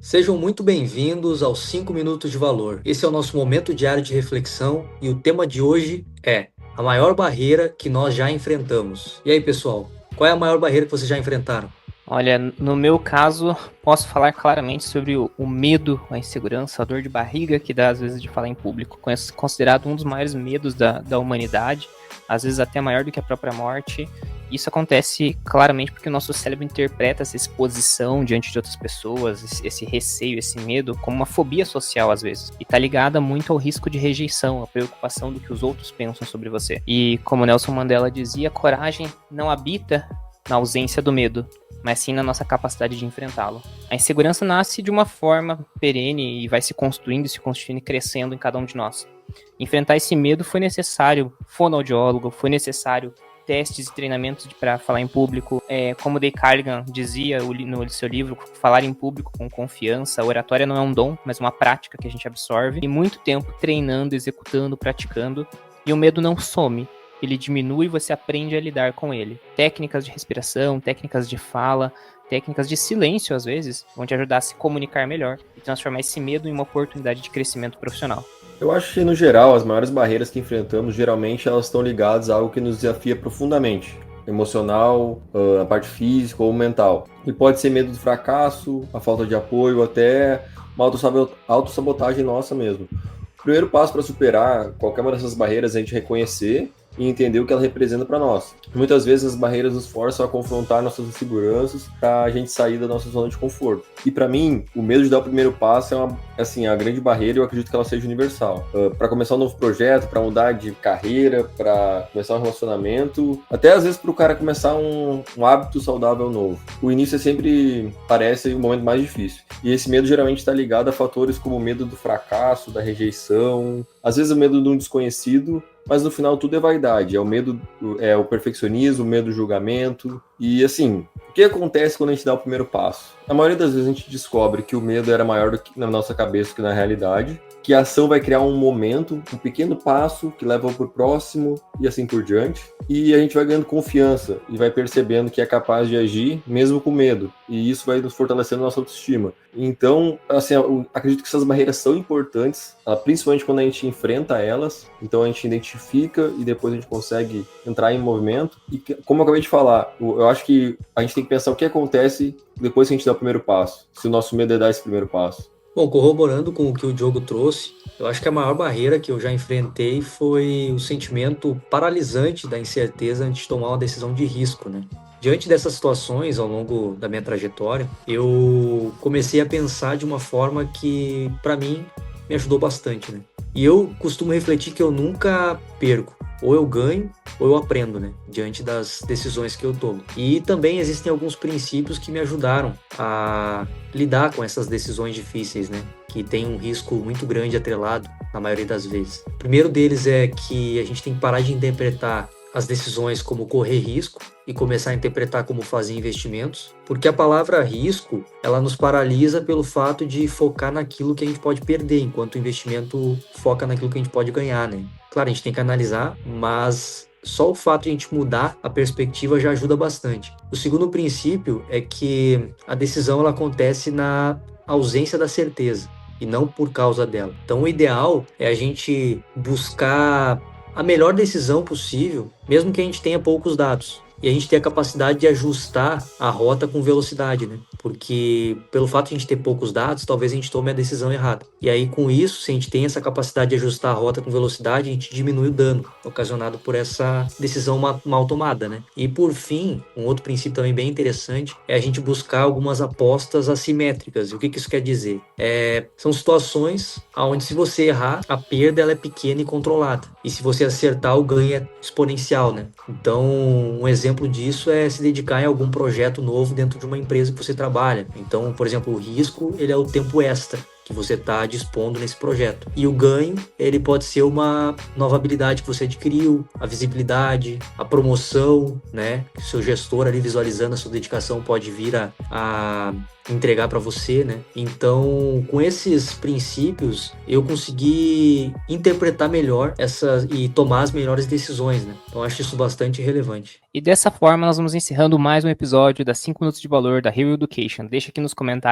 Sejam muito bem-vindos aos 5 Minutos de Valor. Esse é o nosso momento diário de reflexão e o tema de hoje é a maior barreira que nós já enfrentamos. E aí, pessoal, qual é a maior barreira que vocês já enfrentaram? Olha, no meu caso, posso falar claramente sobre o medo, a insegurança, a dor de barriga que dá às vezes de falar em público. Considerado um dos maiores medos da humanidade, às vezes até maior do que a própria morte. Isso acontece claramente porque o nosso cérebro interpreta essa exposição diante de outras pessoas, esse receio, esse medo, como uma fobia social às vezes. E tá ligada muito ao risco de rejeição, a preocupação do que os outros pensam sobre você. E como Nelson Mandela dizia, coragem não habita na ausência do medo, mas sim na nossa capacidade de enfrentá-lo. A insegurança nasce de uma forma perene e vai se construindo, se constituindo e crescendo em cada um de nós. Enfrentar esse medo foi necessário fonoaudiólogo, foi necessário testes e treinamentos para falar em público. Como Dale Carnegie dizia no seu livro, falar em público com confiança. A oratória não é um dom, mas uma prática que a gente absorve. E muito tempo treinando, executando, praticando. E o medo não some. Ele diminui e você aprende a lidar com ele. Técnicas de respiração, técnicas de fala, técnicas de silêncio, às vezes, vão te ajudar a se comunicar melhor e transformar esse medo em uma oportunidade de crescimento profissional. Eu acho que, no geral, as maiores barreiras que enfrentamos, geralmente, elas estão ligadas a algo que nos desafia profundamente. Emocional, a parte física ou mental. E pode ser medo do fracasso, a falta de apoio, até uma autossabotagem nossa mesmo. O primeiro passo para superar qualquer uma dessas barreiras é a gente reconhecer e entender o que ela representa para nós. Muitas vezes as barreiras nos forçam a confrontar nossas inseguranças para a gente sair da nossa zona de conforto. E para mim, o medo de dar o primeiro passo é a grande barreira, e eu acredito que ela seja universal. Para começar um novo projeto, para mudar de carreira, para começar um relacionamento, até às vezes para o cara começar um hábito saudável novo. O início parece o momento mais difícil. E esse medo geralmente está ligado a fatores como o medo do fracasso, da rejeição, às vezes o medo de um desconhecido, mas no final tudo é vaidade, é o medo, é o perfeccionismo, o medo do julgamento. E assim, o que acontece quando a gente dá o primeiro passo? A maioria das vezes a gente descobre que o medo era maior do que na nossa cabeça do que na realidade, que a ação vai criar um momento, um pequeno passo que leva para o próximo e assim por diante. E a gente vai ganhando confiança e vai percebendo que é capaz de agir mesmo com medo. E isso vai nos fortalecendo a nossa autoestima. Então, assim, eu acredito que essas barreiras são importantes, principalmente quando a gente enfrenta elas. Então a gente identifica e depois a gente consegue entrar em movimento. E como eu acabei de falar, eu acho que a gente tem que pensar o que acontece depois que a gente dá o primeiro passo. Se o nosso medo é dar esse primeiro passo. Bom, corroborando com o que o Diogo trouxe, eu acho que a maior barreira que eu já enfrentei foi o sentimento paralisante da incerteza antes de tomar uma decisão de risco, né? Diante dessas situações, ao longo da minha trajetória, eu comecei a pensar de uma forma que, para mim, me ajudou bastante, né? E eu costumo refletir que eu nunca perco. Ou eu ganho, ou eu aprendo, né? Diante das decisões que eu tomo. E também existem alguns princípios que me ajudaram a lidar com essas decisões difíceis, né? Que tem um risco muito grande atrelado, na maioria das vezes. O primeiro deles é que a gente tem que parar de interpretar as decisões como correr risco e começar a interpretar como fazer investimentos, porque a palavra risco, ela nos paralisa pelo fato de focar naquilo que a gente pode perder, enquanto o investimento foca naquilo que a gente pode ganhar, né? Claro, a gente tem que analisar, mas só o fato de a gente mudar a perspectiva já ajuda bastante. O segundo princípio é que a decisão ela acontece na ausência da certeza e não por causa dela. Então o ideal é a gente buscar a melhor decisão possível, mesmo que a gente tenha poucos dados. E a gente ter a capacidade de ajustar a rota com velocidade, né? Porque pelo fato de a gente ter poucos dados, talvez a gente tome a decisão errada. E aí com isso, se a gente tem essa capacidade de ajustar a rota com velocidade, a gente diminui o dano ocasionado por essa decisão mal tomada, né? E por fim, um outro princípio também bem interessante é a gente buscar algumas apostas assimétricas. E o que isso quer dizer? São situações onde se você errar, a perda ela é pequena e controlada. E se você acertar, o ganho é exponencial, né? Então, um exemplo disso é se dedicar em algum projeto novo dentro de uma empresa que você trabalha. Então, por exemplo, o risco, ele é o tempo extra que você está dispondo nesse projeto. E o ganho, ele pode ser uma nova habilidade que você adquiriu, a visibilidade, a promoção, né? Que o seu gestor ali visualizando a sua dedicação pode vir a entregar para você, né? Então, com esses princípios, eu consegui interpretar melhor e tomar as melhores decisões, né? Então, acho isso bastante relevante. E dessa forma, nós vamos encerrando mais um episódio da 5 Minutos de Valor da Hero Education. Deixa aqui nos comentários